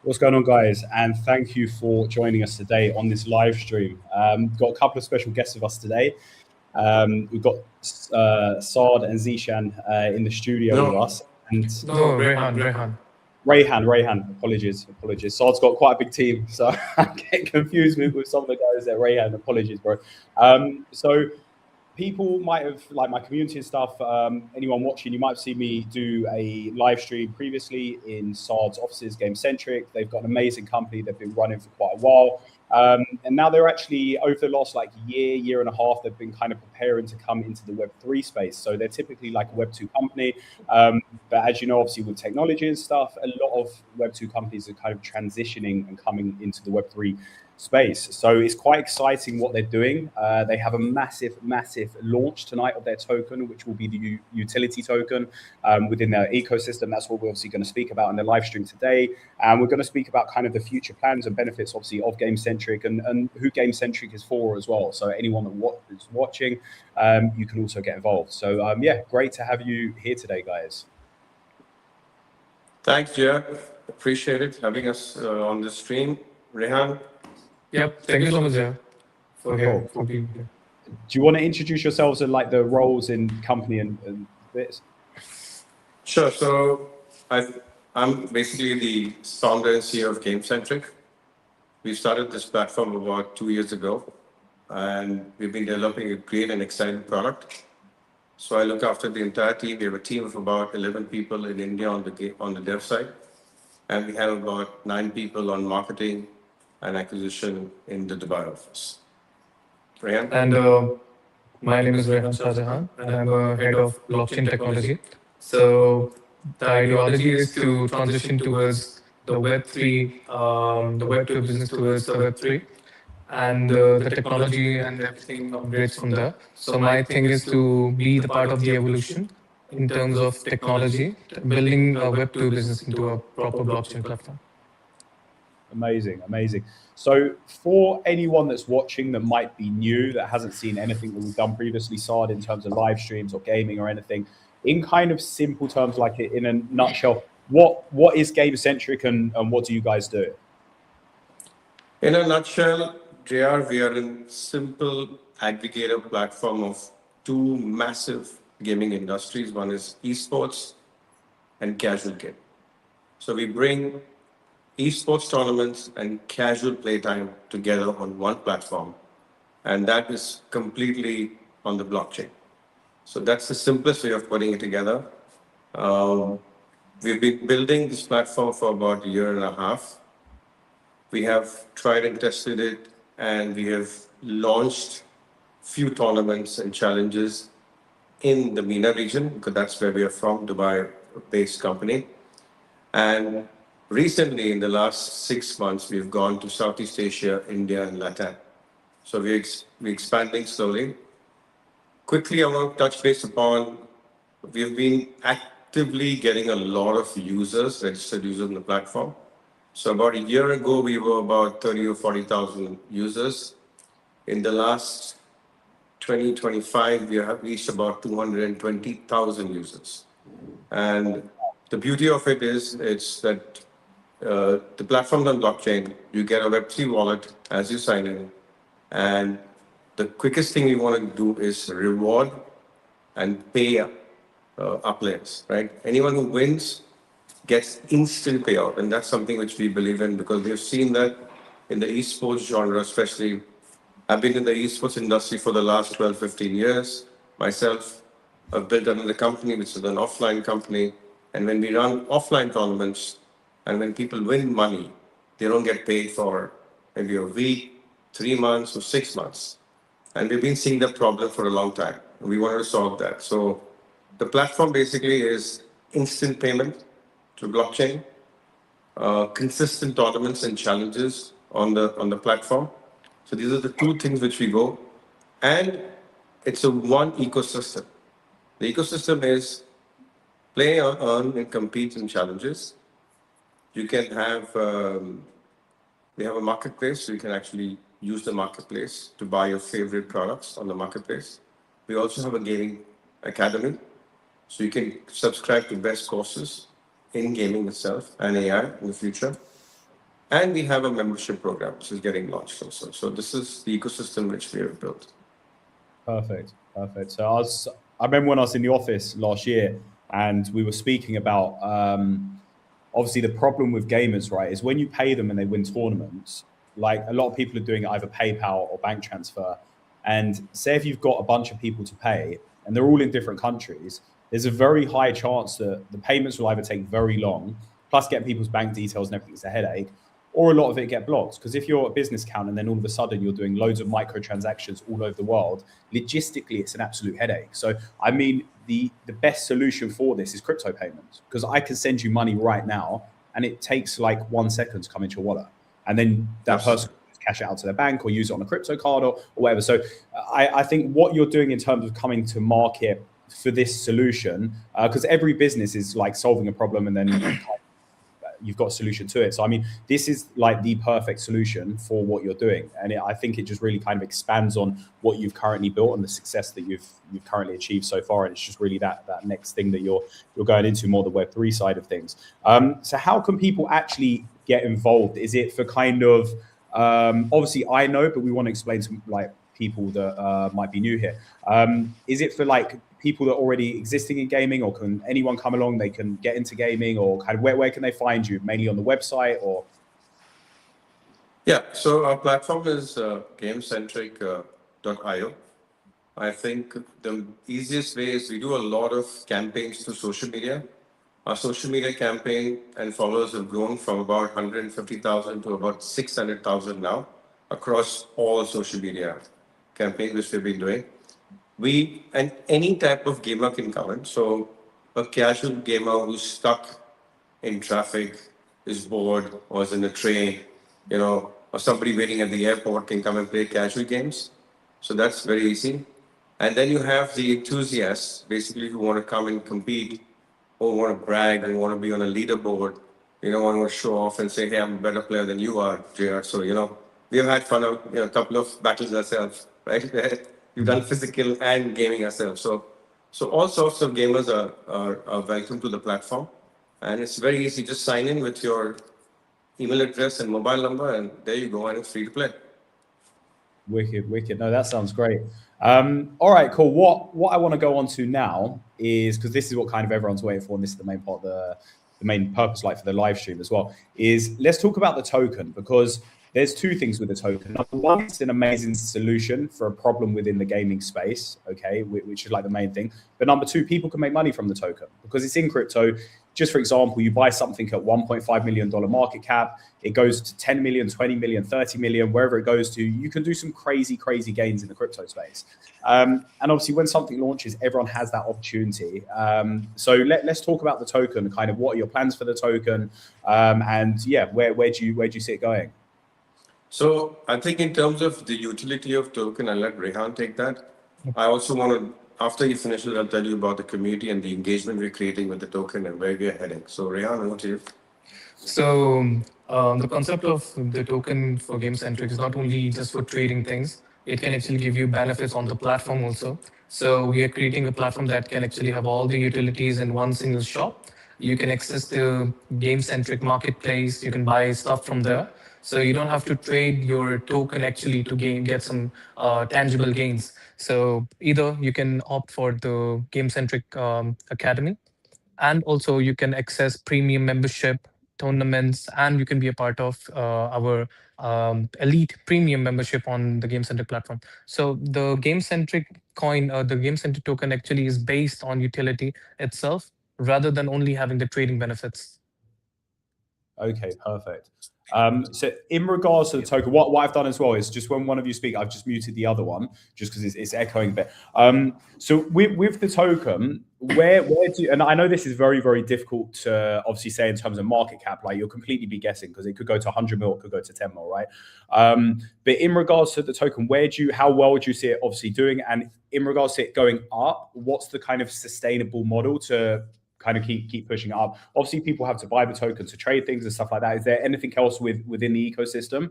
What's going on, guys? And thank you for joining us today on this live stream. Got a couple of special guests with us today. We've got Saad and Zishan in the studio with No, us, and no, Rehan. Rayhan. Apologies. Saad's got quite a big team, so I get confused with some of the guys there. Rayhan, apologies, bro. So people might have, like my community and stuff, anyone watching, you might have seen me do a live stream previously in Saad's offices, Game Centric. They've got an amazing company. They've been running for quite a while. And now they're actually, over the last like year and a half, they've been kind of preparing to come into the Web3 space. So they're typically like a Web2 company. But as you know, obviously with technology and stuff, a lot of Web2 companies are kind of transitioning and coming into the Web3 space. So it's quite exciting what they're doing. They have a massive launch tonight of their token, which will be the utility token within their ecosystem. That's what we're obviously going to speak about in the live stream today. And we're going to speak about kind of the future plans and benefits, obviously, of Game Centric and who Game Centric is for as well. So anyone that is watching, you can also get involved. So yeah, great to have you here today, guys. Thanks, Jeff. Appreciate it having us on the stream. Rehan? Yep, thank you so much, Jeff, for being here. Do you want to introduce yourselves and like the roles in company and bits? Sure. So I'm basically the founder and CEO of Game Centric. We started this platform about 2 years ago, and we've been developing a great and exciting product. So I look after the entire team. We have a team of about 11 people in India on the dev side, and we have about 9 people on marketing and acquisition in the Dubai office. Rehan? And my name is Rehan Shahjahan, and I'm a head of blockchain technology. So the ideology is to transition towards the Web3, the Web2 business towards the Web3, and the technology and everything upgrades from there. So my thing is to be the part of the evolution in terms of technology, building a Web2 business into a proper blockchain platform. Amazing. So for anyone that's watching that might be new, that hasn't seen anything that we've done previously, Saad, in terms of live streams or gaming or anything, in kind of simple terms, like in a nutshell, what is Game Centric and what do you guys do? In a nutshell, JR, we are a simple aggregator platform of 2 massive gaming industries. One is esports and casual game. So we bring esports tournaments and casual playtime together on one platform, and that is completely on the blockchain. So that's the simplest way of putting it together. We've been building this platform for about 1.5 years. We have tried and tested it, and we have launched few tournaments and challenges in the MENA region, because that's where we are from, Dubai-based company. And recently, in the last 6 months, we've gone to Southeast Asia, India, and Latin. So we're expanding slowly. Quickly, I want to touch base upon, we've been actively getting a lot of users, registered users on the platform. So about 1 year ago, we were about 30 or 40,000 users. In the last 2025, we have reached about 220,000 users. And the beauty of it is, it's that the platform on blockchain, you get a Web3 wallet as you sign in. And the quickest thing we want to do is reward and pay our players, right? Anyone who wins gets instant payout. And that's something which we believe in, because we've seen that in the esports genre, especially. I've been in the esports industry for the last 12, 15 years. Myself, I've built another company, which is an offline company. And when we run offline tournaments, and when people win money, they don't get paid for maybe a week, 3 months, or 6 months. And we've been seeing that problem for a long time. We wanted to solve that. So the platform basically is instant payment to blockchain, consistent tournaments and challenges on the platform. So these are the 2 things which we go. And it's a one ecosystem. The ecosystem is play, earn, and compete in challenges. You can have, we have a marketplace, so you can actually use the marketplace to buy your favorite products on the marketplace. We also have a gaming academy, so you can subscribe to best courses in gaming itself and AI in the future. And we have a membership program which is getting launched also. So this is the ecosystem which we have built. Perfect, perfect. So I remember when I was in the office last year, and we were speaking about obviously the problem with gamers, right, is when you pay them and they win tournaments, like a lot of people are doing either PayPal or bank transfer. And say if you've got a bunch of people to pay and they're all in different countries, there's a very high chance that the payments will either take very long, plus getting people's bank details and everything's a headache, or a lot of it get blocked. Because if you're a business account and then all of a sudden you're doing loads of microtransactions all over the world, logistically it's an absolute headache. So I mean, the best solution for this is crypto payments, because I can send you money right now and it takes like 1 second to come into your wallet, and then that person cash it out to their bank or use it on a crypto card or whatever. So I think what you're doing in terms of coming to market for this solution, because every business is like solving a problem and then you've got a solution to it. So I mean, this is like the perfect solution for what you're doing, and I think it just really kind of expands on what you've currently built and the success that you've currently achieved so far. And it's just really that next thing that you're going into, more the Web3 side of things. So how can people actually get involved? Is it for kind of obviously I know, but we want to explain to like people that might be new here. Is it for like people that are already existing in gaming, or can anyone come along, they can get into gaming, or kind of where can they find you? Mainly on the website or? Yeah, so our platform is gamecentric.io. I think the easiest way is we do a lot of campaigns through social media. Our social media campaign and followers have grown from about 150,000 to about 600,000 now across all social media campaigns which we've been doing. And any type of gamer can come in. So a casual gamer who's stuck in traffic, is bored, or is in a train, or somebody waiting at the airport can come and play casual games. So that's very easy. And then you have the enthusiasts, basically, who want to come and compete, or want to brag, and want to be on a leaderboard, want to show off and say, hey, I'm a better player than you are, JR. So, we have had fun of a couple of battles ourselves, right? We've done physical and gaming ourselves. So all sorts of gamers are welcome to the platform. And it's very easy. Just sign in with your email address and mobile number, and there you go, and it's free to play. Wicked. No, that sounds great. All right, cool. What I want to go on to now is, because this is what kind of everyone's waiting for, and this is the main part, the main purpose, like for the live stream as well, is let's talk about the token, because there's two things with the token. Number one, it's an amazing solution for a problem within the gaming space, okay, which is like the main thing. But number two, people can make money from the token because it's in crypto. Just for example, you buy something at $1.5 million market cap, it goes to 10 million, 20 million, 30 million, wherever it goes to, you can do some crazy gains in the crypto space. And obviously when something launches, everyone has that opportunity. So let's talk about the token, kind of what are your plans for the token? And yeah, where do you see it going? So I think in terms of the utility of token, I'll let Rehan take that. I also want to, after he finishes, I'll tell you about the community and the engagement we're creating with the token and where we're heading. So Rehan, over to you. So the concept of the token for Game-Centric is not only just for trading things, it can actually give you benefits on the platform also. So we are creating a platform that can actually have all the utilities in one single shop. You can access the Game-Centric marketplace, you can buy stuff from there. So you don't have to trade your token actually to get some tangible gains. So either you can opt for the Game-Centric Academy, and also you can access premium membership, tournaments, and you can be a part of our elite premium membership on the Game-Centric platform. So the Game-Centric coin, the Game-Centric token actually is based on utility itself rather than only having the trading benefits. Okay, perfect. So in regards to the token, what I've done as well is just when one of you speak, I've just muted the other one just because it's echoing a bit. So with the token, where do you, and I know this is very difficult to obviously say in terms of market cap, like you'll completely be guessing because it could go to 100 mil, it could go to 10 mil, right? But in regards to the token, how well would you see it obviously doing? And in regards to it going up, what's the kind of sustainable model to kind of keep pushing it up? Obviously, people have to buy the token to trade things and stuff like that. Is there anything else within the ecosystem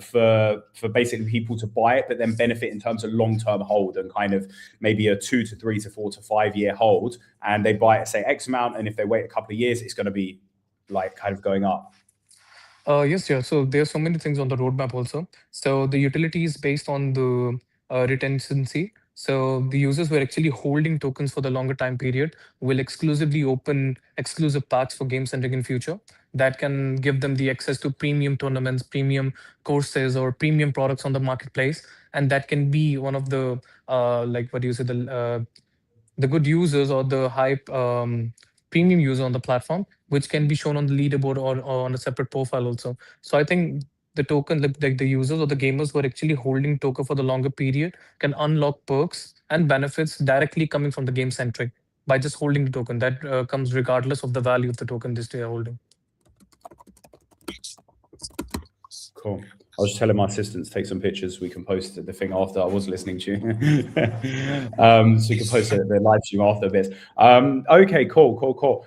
for basically people to buy it, but then benefit in terms of long-term hold and kind of maybe a 2 to 3 to 4 to 5 year hold, and they buy it, say X amount, and if they wait a couple of years, it's going to be like kind of going up? Yes, yeah. So there are so many things on the roadmap also. So the utility is based on the retenancy. So the users who are actually holding tokens for the longer time period will exclusively open exclusive packs for Game Centric in future that can give them the access to premium tournaments, premium courses, or premium products on the marketplace. And that can be one of the like what do you say the good users or the high premium user on the platform, which can be shown on the leaderboard or on a separate profile also. So I think the token, like the users or the gamers who are actually holding token for the longer period can unlock perks and benefits directly coming from the Game Centric by just holding the token. That comes regardless of the value of the token this they are holding. Cool. I was just telling my assistant to take some pictures. We can post the thing after. I was listening to you. So we can post the live stream after a bit. Okay, cool.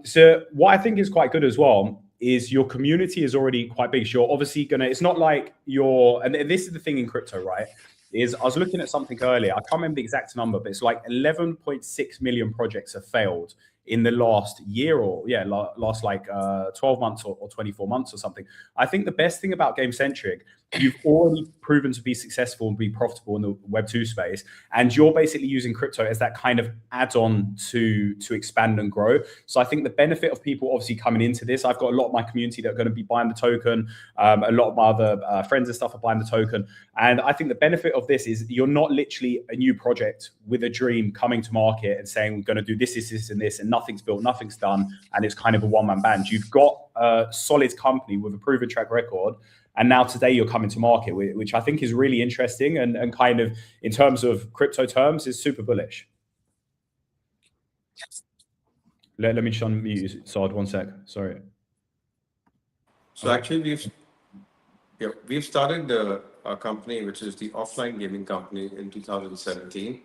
So what I think is quite good as well is your community is already quite big. So you're obviously it's not like and this is the thing in crypto, right? Is I was looking at something earlier. I can't remember the exact number, but it's like 11.6 million projects have failed in the last year last like 12 months or 24 months or something. I think the best thing about Game Centric, you've already proven to be successful and be profitable in the Web2 space, and you're basically using crypto as that kind of add-on to expand and grow. So I think the benefit of people obviously coming into this, I've got a lot of my community that are going to be buying the token. A lot of my other friends and stuff are buying the token. And I think the benefit of this is you're not literally a new project with a dream coming to market and saying, we're going to do this, and nothing's built, nothing's done, and it's kind of a one-man band. You've got a solid company with a proven track record, and now today you're coming to market, which I think is really interesting and kind of, in terms of crypto terms, is super bullish. Let me just unmute you, Saad, 1 sec. Sorry. So actually, we've started our company, which is the offline gaming company, in 2017.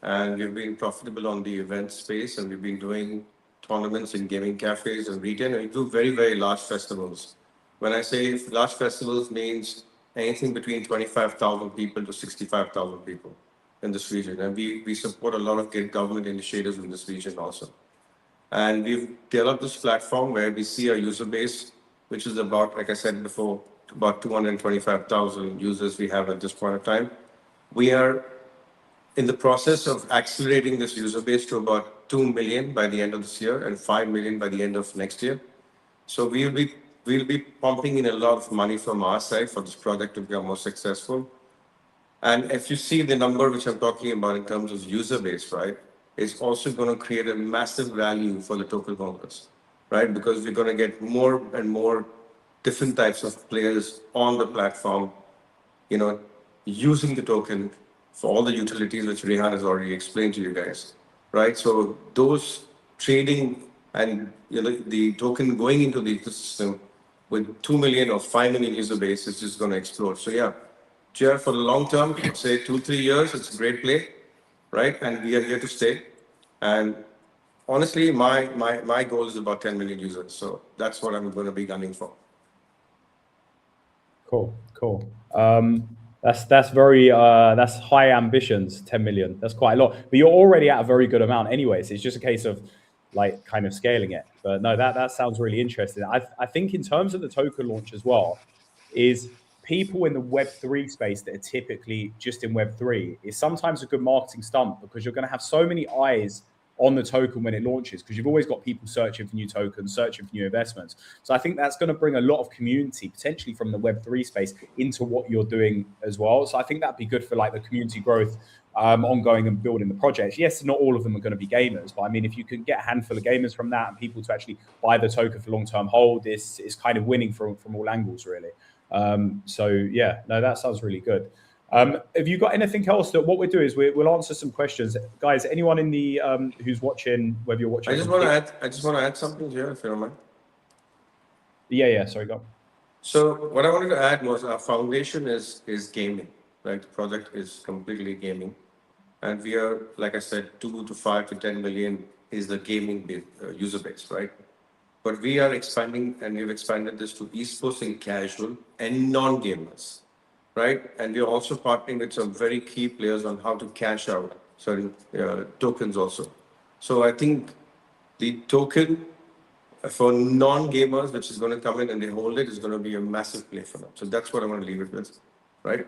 And we've been profitable on the event space, and we've been doing tournaments in gaming cafes and retail, and we do very, very large festivals. When I say large festivals, means anything between 25,000 people to 65,000 people in this region. And we support a lot of government initiatives in this region also. And we've developed this platform where we see our user base, which is about, like I said before, about 225,000 users we have at this point of time. We are in the process of accelerating this user base to about 2 million by the end of this year and 5 million by the end of next year. So we'll be pumping in a lot of money from our side for this project to become more successful. And if you see the number which I'm talking about in terms of user base, right, it's also going to create a massive value for the token holders, right? Because we're going to get more and more different types of players on the platform, using the token for all the utilities which Rehan has already explained to you guys, right? So those trading and the token going into the ecosystem with 2 million or 5 million user base is just going to explode. So yeah, Chair, for the long term, say 2-3 years, it's a great play, right? And we are here to stay. And honestly, my goal is about 10 million users. So that's what I'm going to be gunning for. Cool. That's very that's high ambitions. 10 million. That's quite a lot. But you're already at a very good amount, anyways. It's just a case of like kind of scaling it. But no, that sounds really interesting. I think in terms of the token launch as well, is people in the Web3 space that are typically just in Web3 is sometimes a good marketing stunt, because you're going to have so many eyes on the token when it launches, because you've always got people searching for new tokens, searching for new investments. So I think that's going to bring a lot of community potentially from the Web3 space into what you're doing as well. So I think that'd be good for like the community growth ongoing and building the projects. Yes, not all of them are going to be gamers, but I mean, if you can get a handful of gamers from that and people to actually buy the token for long-term hold, this is kind of winning from all angles, really. So yeah, no, that sounds really good. Have you got anything else? That what we'll do is we'll answer some questions, guys. Anyone in the who's watching, whether you're watching, I just want to add something here, if you don't mind. Yeah. Sorry, go on. So what I wanted to add was our foundation is gaming, right? The project is completely gaming, and we are, like I said, 2 to 5 to 10 million is the gaming user base, right? But we are expanding, and we've expanded this to esports and casual and non-gamers, right? And we're also partnering with some very key players on how to cash out certain tokens also. So I think the token For non-gamers, which is going to come in and they hold it, is going to be a massive play for them. So that's what I'm going to leave it with, right?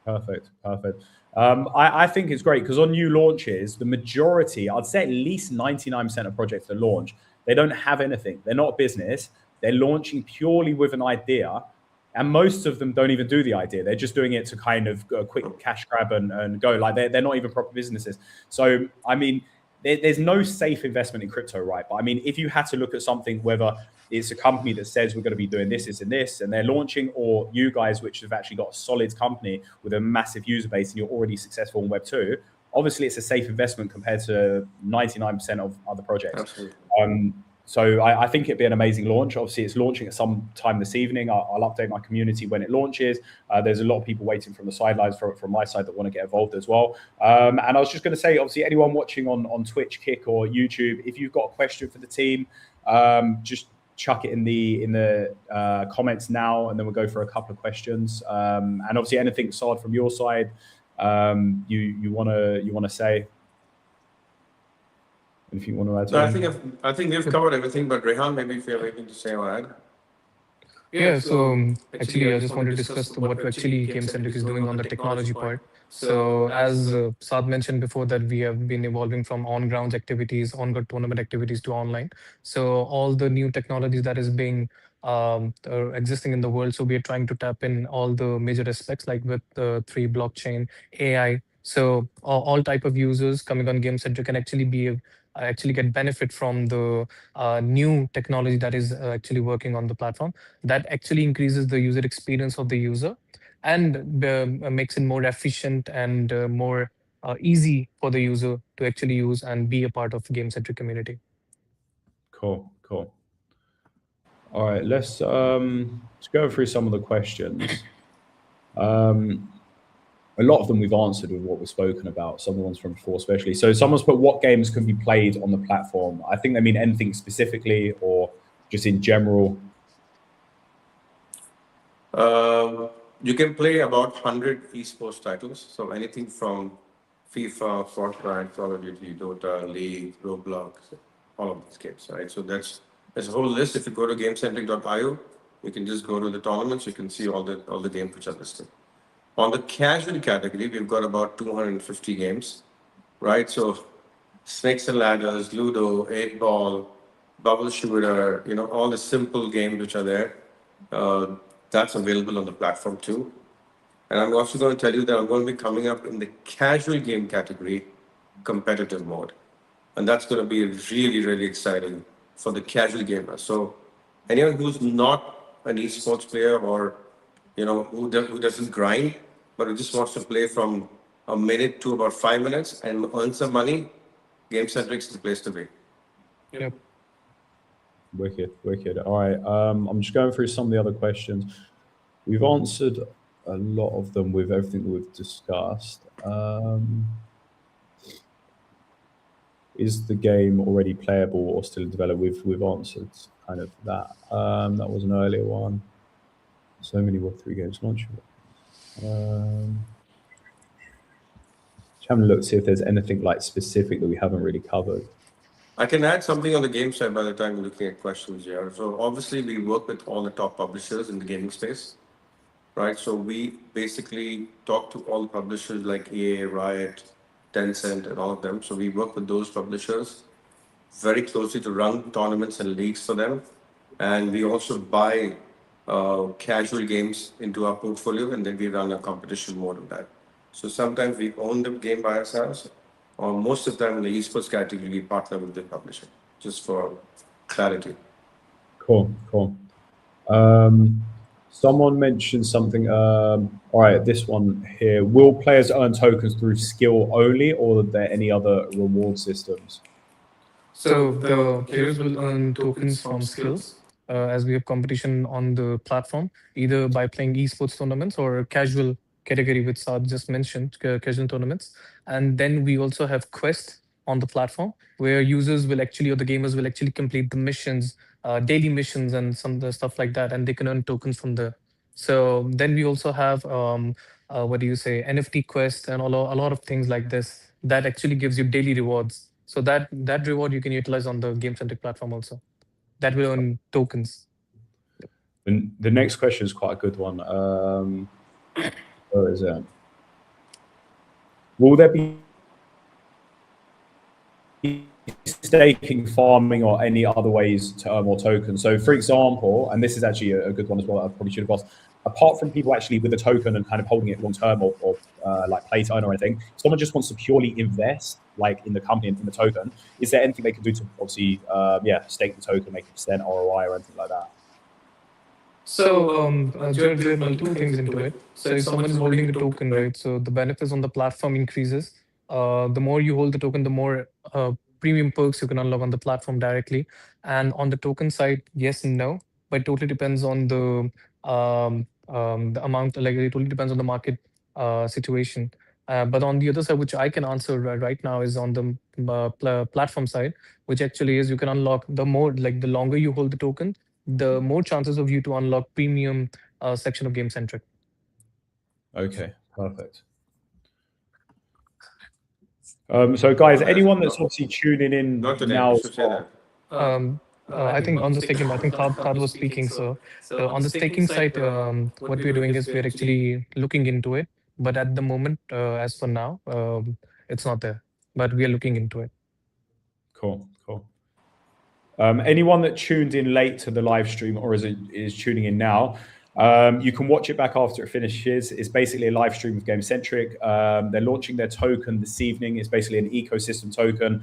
Perfect, perfect. I think it's great because on new launches, the majority, I'd say at least 99% of projects that launch, they don't have anything. They're not a business. They're launching purely with an idea. And most of them don't even do the idea. They're just doing it to kind of a quick cash grab and go. Like they're not even proper businesses. So, I mean, there's no safe investment in crypto, right? But I mean, if you had to look at something, whether it's a company that says we're going to be doing this, and this, and they're launching, or you guys, which have actually got a solid company with a massive user base and you're already successful in Web2, obviously it's a safe investment compared to 99% of other projects. Absolutely. So I think it'd be an amazing launch. Obviously, it's launching at some time this evening. I'll update my community when it launches. There's a lot of people waiting from the sidelines from my side that want to get involved as well. And I was just going to say, obviously, anyone watching on Twitch, Kick, or YouTube, if you've got a question for the team, just chuck it in the comments now, and then we'll go for a couple of questions. And obviously, anything, Saad, from your side, you want to say. If you want to add something. I think we've covered everything, but Rehan, maybe if you have anything to say or add. Yeah, so actually, I just want to discuss what actually Game-Centric is doing on the technology part. So, as Saad mentioned before, that we have been evolving from on-ground activities, on-ground tournament activities to online. So, all the new technologies that is being existing in the world. So, we are trying to tap in all the major aspects, like with the three blockchain, AI. So, all type of users coming on Game-Centric can actually be actually get benefit from the new technology that is actually working on the platform, that actually increases the user experience of the user and makes it more efficient and more easy for the user to actually use and be a part of game-centric community. Cool. All right, let's go through some of the questions. A lot of them we've answered with what we've spoken about, some of the ones from before especially. So someone's put, what games can be played on the platform? I think they mean anything specifically or just in general. You can play about 100 esports titles. So anything from FIFA, Fortnite, Call of Duty, Dota, League, Roblox, all of these games, right? So there's a whole list. If you go to gamecentric.io, you can just go to the tournaments. You can see all the games which are listed. On the casual category, we've got about 250 games, right? So Snakes and Ladders, Ludo, 8 Ball, Bubble Shooter, all the simple games which are there. That's available on the platform too. And I'm also going to tell you that I'm going to be coming up in the casual game category, competitive mode. And that's going to be really, really exciting for the casual gamer. So anyone who's not an esports player or, who doesn't grind, but who just wants to play from a minute to about 5 minutes and earn some money, Game-Centric is the place to be. Yep. Wicked. All right. I'm just going through some of the other questions. We've answered a lot of them with everything that we've discussed. Is the game already playable or still in development? We've answered kind of that. That was an earlier one. So many Web3 games launching. Just having a look to see if there's anything like specific that we haven't really covered. I can add something on the game side by the time you're looking at questions here. So obviously we work with all the top publishers in the gaming space, right? So we basically talk to all the publishers like EA, Riot, Tencent, and all of them. So we work with those publishers very closely to run tournaments and leagues for them. And we also buy casual games into our portfolio, and then we run a competition mode of that. So sometimes we own the game by ourselves, or most of the time in the esports category, we partner with the publisher, just for clarity. Cool. Someone mentioned something. All right, this one here. Will players earn tokens through skill only, or are there any other reward systems? So the players will earn tokens from skills as we have competition on the platform, either by playing esports tournaments or casual category, which Saad just mentioned, casual tournaments. And then we also have quests on the platform where users will actually, or the gamers will actually complete the missions, daily missions and some of the stuff like that, and they can earn tokens from there. So then we also have, NFT quests and a lot of things like this that actually gives you daily rewards. So that reward you can utilize on the game-centric platform also. that will earn tokens. And the next question is quite a good one. Where is it? Will there be staking, farming, or any other ways to earn more tokens? So, for example, and this is actually a good one as well, I probably should have asked, apart from people actually with a token and kind of holding it long term or like play to earn or anything, if someone just wants to purely invest like in the company and in the token, is there anything they can do to obviously, stake the token, make a percent ROI or anything like that? So there are multiple things into it. So if someone is holding a token, right? So the benefits on the platform increases. The more you hold the token, the more premium perks you can unlock on the platform directly. And on the token side, yes and no, but it totally depends on the amount. Like it totally depends on the market situation. But on the other side, which I can answer right now, is on the platform side, which actually is you can unlock the more, like the longer you hold the token, the more chances of you to unlock premium section of Game Centric. Okay, perfect. So guys, anyone that's obviously tuning in now, I think on the staking, I think Todd was speaking. So on the staking side, what we're doing is we're actually looking into it. But at the moment, as for now, it's not there. But we are looking into it. Cool. Anyone that tuned in late to the live stream or is tuning in now, you can watch it back after it finishes. It's basically a live stream of Game Centric. They're launching their token this evening. It's basically an ecosystem token.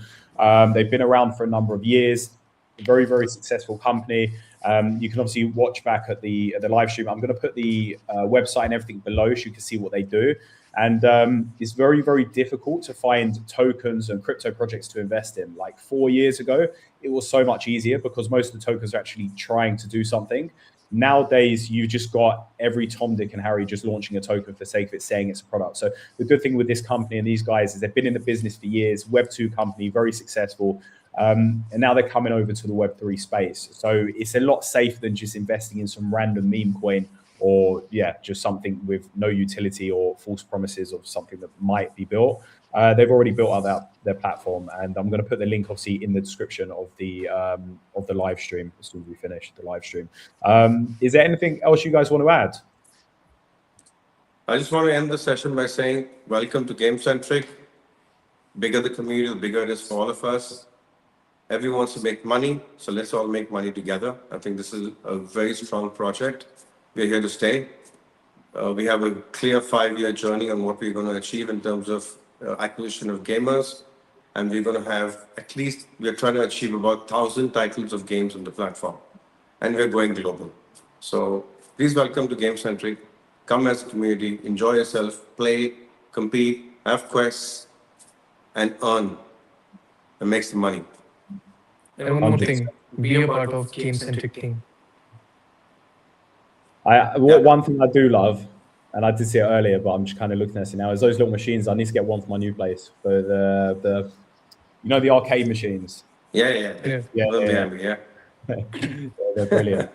They've been around for a number of years. Very, very successful company. You can obviously watch back at the live stream. I'm going to put the website and everything below so you can see what they do. And it's very, very difficult to find tokens and crypto projects to invest in. Like 4 years ago, it was so much easier because most of the tokens are actually trying to do something. Nowadays, you've just got every Tom, Dick, and Harry just launching a token for the sake of it, saying it's a product. So the good thing with this company and these guys is they've been in the business for years, Web2 company, very successful. And now they're coming over to the Web3 space. So it's a lot safer than just investing in some random meme coin or just something with no utility or false promises of something that might be built. They've already built out their platform, and I'm going to put the link obviously in the description of the live stream as soon as we finish the live stream. Is there anything else you guys want to add? I just want to end the session by saying welcome to Game Centric. Bigger the community, the bigger it is for all of us. Everyone wants to make money, so let's all make money together. I think this is a very strong project. We're here to stay. We have a clear 5-year journey on what we're going to achieve in terms of acquisition of gamers. And we're going to have we're trying to achieve about 1,000 titles of games on the platform. And we're going global. So please welcome to Game Centric. Come as a community, enjoy yourself, play, compete, have quests, and earn and make some money. And one more thing, be a part of Game Centric team. One thing I do love, and I did see it earlier, but I'm just kind of looking at it now, is those little machines. I need to get one for my new place. For the the arcade machines. Yeah. They're brilliant.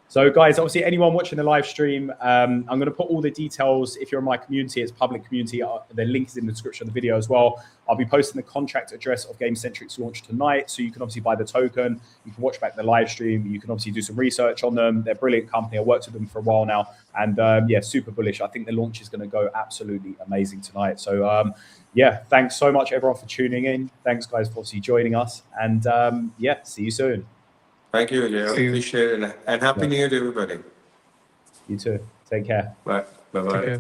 So guys, obviously anyone watching the live stream, I'm going to put all the details. If you're in my community, it's public community. The link is in the description of the video as well. I'll be posting the contract address of Game Centric's launch tonight. So you can obviously buy the token. You can watch back the live stream. You can obviously do some research on them. They're a brilliant company. I worked with them for a while now. And super bullish. I think the launch is going to go absolutely amazing tonight. So thanks so much everyone for tuning in. Thanks guys for obviously joining us. And see you soon. Thank you, Jay. Appreciate it. And Happy New Year to everybody. You too. Take care. Bye. Bye-bye.